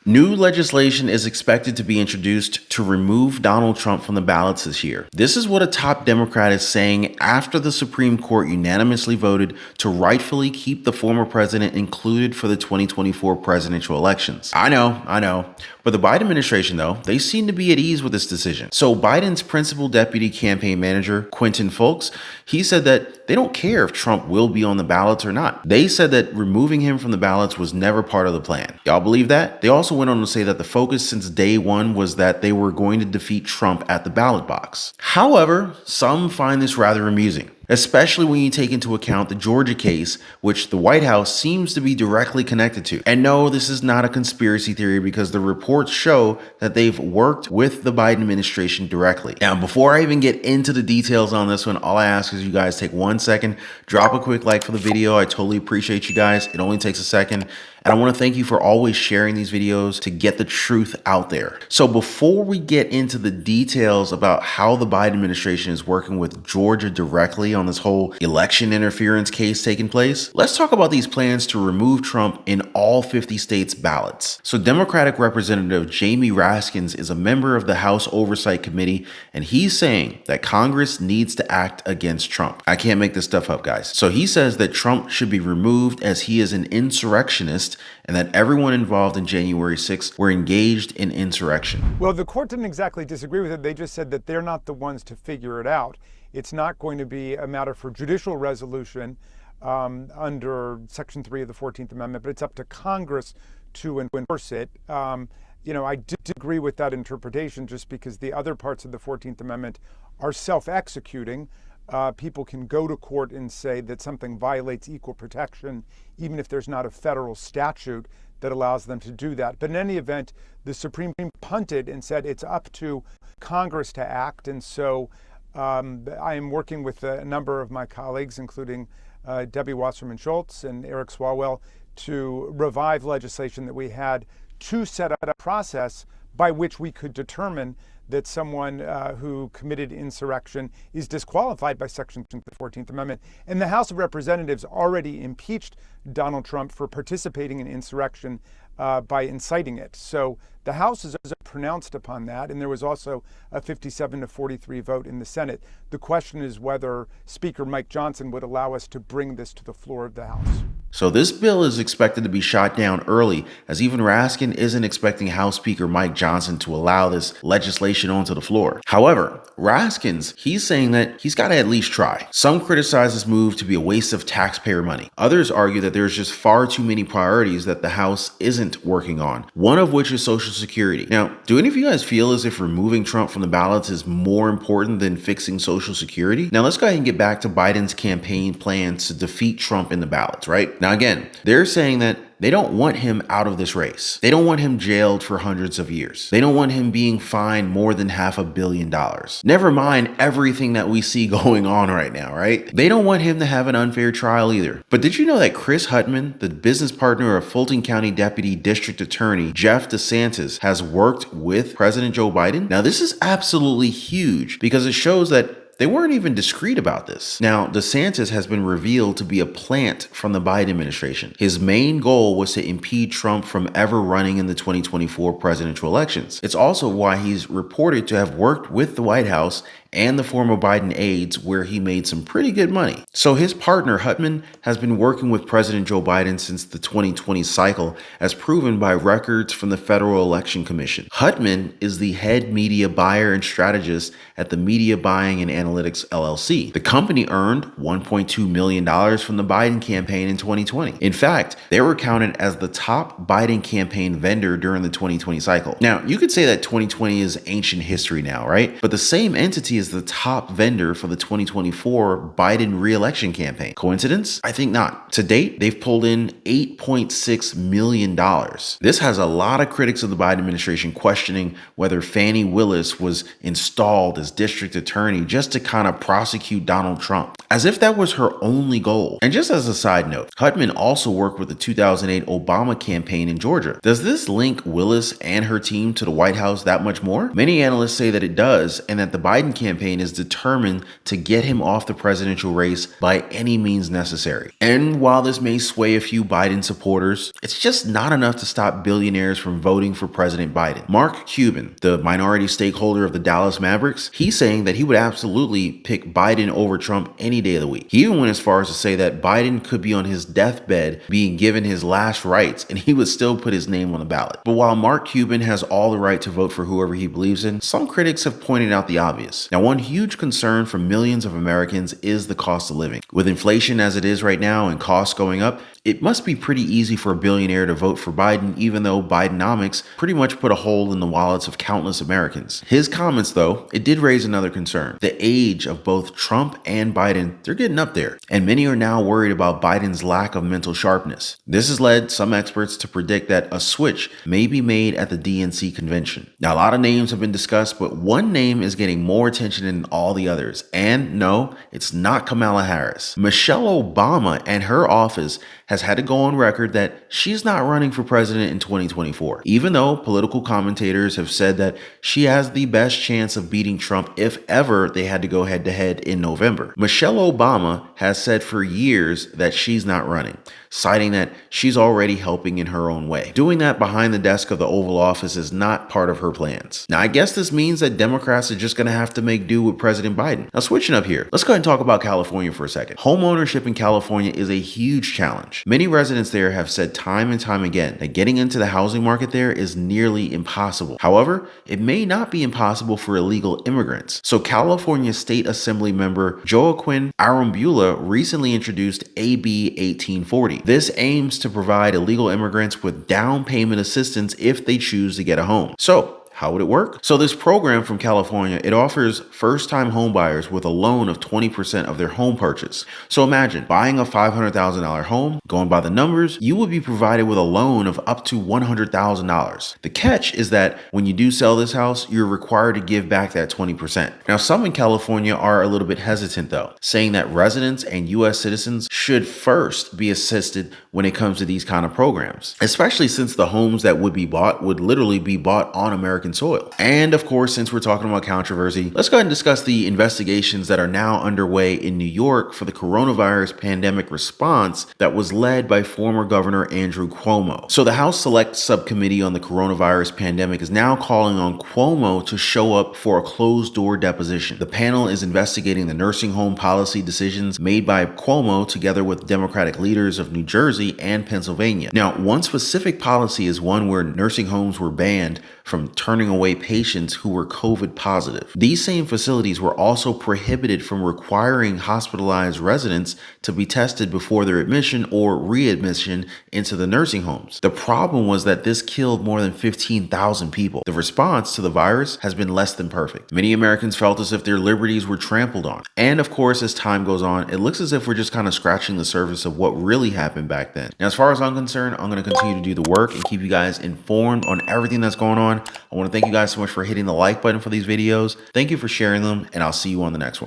New legislation is expected to be introduced to remove Donald Trump from the ballots this year. This is what a top Democrat is saying after the Supreme Court unanimously voted to rightfully keep the former president included for the 2024 presidential elections. I know. But the Biden administration, though, they seem to be at ease with this decision. So Biden's principal deputy campaign manager, Quentin Fulks, he said that they don't care if Trump will be on the ballots or not. They said that removing him from the ballots was never part of the plan. Y'all believe that? They also went on to say that the focus since day one was that they were going to defeat Trump at the ballot box. However, some find this rather amusing, especially when you take into account the Georgia case, which the White House seems to be directly connected to. And no, this is not a conspiracy theory because the reports show that they've worked with the Biden administration directly. Now, before I even get into the details on this one, all I ask is you guys take 1 second, drop a quick like for the video. I totally appreciate you guys. It only takes a second. And I want to thank you for always sharing these videos to get the truth out there. So before we get into the details about how the Biden administration is working with Georgia directly on this whole election interference case taking place, let's talk about these plans to remove Trump in all 50 states' ballots. So Democratic Representative Jamie Raskins is a member of the House Oversight Committee, and he's saying that Congress needs to act against Trump. I can't make this stuff up, guys. So he says that Trump should be removed as he is an insurrectionist and that everyone involved in January 6th were engaged in insurrection. Well, the court didn't exactly disagree with it. They just said that they're not the ones to figure it out. It's not going to be a matter for judicial resolution under Section 3 of the 14th Amendment, but it's up to Congress to enforce it. I did agree with that interpretation just because the other parts of the 14th Amendment are self-executing. People can go to court and say that something violates equal protection, even if there's not a federal statute that allows them to do that. But in any event, the Supreme Court punted and said it's up to Congress to act. And so I am working with a number of my colleagues, including Debbie Wasserman Schultz and Eric Swalwell, to revive legislation that we had to set up a process by which we could determine that someone who committed insurrection is disqualified by Section 2 of the 14th Amendment. And the House of Representatives already impeached Donald Trump for participating in insurrection by inciting it. So the House has pronounced upon that, and there was also a 57-43 vote in the Senate. The question is whether Speaker Mike Johnson would allow us to bring this to the floor of the House. So this bill is expected to be shot down early, as even Raskin isn't expecting House Speaker Mike Johnson to allow this legislation onto the floor. However, Raskins, he's saying that he's got to at least try. Some criticize this move to be a waste of taxpayer money. Others argue that there's just far too many priorities that the House isn't working on, one of which is Social Security. Now, do any of you guys feel as if removing Trump from the ballots is more important than fixing Social Security? Now, let's go ahead and get back to Biden's campaign plans to defeat Trump in the ballots, right? Now, again, they're saying that they don't want him out of this race. They don't want him jailed for hundreds of years. They don't want him being fined more than $500 million. Never mind everything that we see going on right now, right? They don't want him to have an unfair trial either. But did you know that Chris Huttman, the business partner of Fulton County Deputy District Attorney Jeff DiSantis, has worked with President Joe Biden? Now, this is absolutely huge because it shows that they weren't even discreet about this. Now, DeSantis has been revealed to be a plant from the Biden administration. His main goal was to impede Trump from ever running in the 2024 presidential elections. It's also why he's reported to have worked with the White House and the former Biden aides, where he made some pretty good money. So his partner, Huttman, has been working with President Joe Biden since the 2020 cycle, as proven by records from the Federal Election Commission. Huttman is the head media buyer and strategist at the Media Buying and Analytics LLC. The company earned $1.2 million from the Biden campaign in 2020. In fact, they were counted as the top Biden campaign vendor during the 2020 cycle. Now, you could say that 2020 is ancient history now, right? But the same entity is the top vendor for the 2024 Biden re-election campaign. Coincidence? I think not. To date, they've pulled in $8.6 million. This has a lot of critics of the Biden administration questioning whether Fani Willis was installed as district attorney just to kind of prosecute Donald Trump, as if that was her only goal. And just as a side note, Huttman also worked with the 2008 Obama campaign in Georgia. Does this link Willis and her team to the White House that much more? Many analysts say that it does, and that the Biden campaign campaign is determined to get him off the presidential race by any means necessary. And while this may sway a few Biden supporters, it's just not enough to stop billionaires from voting for President Biden. Mark Cuban, the minority stakeholder of the Dallas Mavericks, he's saying that he would absolutely pick Biden over Trump any day of the week. He even went as far as to say that Biden could be on his deathbed being given his last rites and he would still put his name on the ballot. But while Mark Cuban has all the right to vote for whoever he believes in, some critics have pointed out the obvious. Now, one huge concern for millions of Americans is the cost of living. With inflation as it is right now and costs going up, it must be pretty easy for a billionaire to vote for Biden, even though Bidenomics pretty much put a hole in the wallets of countless Americans. His comments, though, it did raise another concern. The age of both Trump and Biden, they're getting up there, and many are now worried about Biden's lack of mental sharpness. This has led some experts to predict that a switch may be made at the DNC convention. Now, a lot of names have been discussed, but one name is getting more attention than all the others, and no, it's not Kamala Harris. Michelle Obama and her office has had to go on record that she's not running for president in 2024, even though political commentators have said that she has the best chance of beating Trump if ever they had to go head to head in November. Michelle Obama has said for years that she's not running, citing that she's already helping in her own way. Doing that behind the desk of the Oval Office is not part of her plans. Now, I guess this means that Democrats are just going to have to make do with President Biden. Now, switching up here, let's go ahead and talk about California for a second. Homeownership in California is a huge challenge. Many residents there have said time and time again that getting into the housing market there is nearly impossible. However, it may not be impossible for illegal immigrants. So California State Assembly member Joaquin Arambula recently introduced AB 1840. This aims to provide illegal immigrants with down payment assistance if they choose to get a home. So, how would it work? So this program from California, it offers first-time homebuyers with a loan of 20% of their home purchase. So imagine buying a $500,000 home, going by the numbers, you would be provided with a loan of up to $100,000. The catch is that when you do sell this house, you're required to give back that 20%. Now, some in California are a little bit hesitant though, saying that residents and U.S. citizens should first be assisted when it comes to these kind of programs, especially since the homes that would be bought would literally be bought on American soil. And of course, since we're talking about controversy, let's go ahead and discuss the investigations that are now underway in New York for the coronavirus pandemic response that was led by former Governor Andrew Cuomo. So the House Select Subcommittee on the Coronavirus Pandemic is now calling on Cuomo to show up for a closed-door deposition. The panel is investigating the nursing home policy decisions made by Cuomo together with Democratic leaders of New Jersey and Pennsylvania. Now, one specific policy is one where nursing homes were banned from turning away patients who were COVID positive. These same facilities were also prohibited from requiring hospitalized residents to be tested before their admission or readmission into the nursing homes. The problem was that this killed more than 15,000 people. The response to the virus has been less than perfect. Many Americans felt as if their liberties were trampled on. And of course, as time goes on, it looks as if we're just kind of scratching the surface of what really happened back then. Now, as far as I'm concerned, I'm going to continue to do the work and keep you guys informed on everything that's going on. I want to thank you guys so much for hitting the like button for these videos. Thank you for sharing them, and I'll see you on the next one.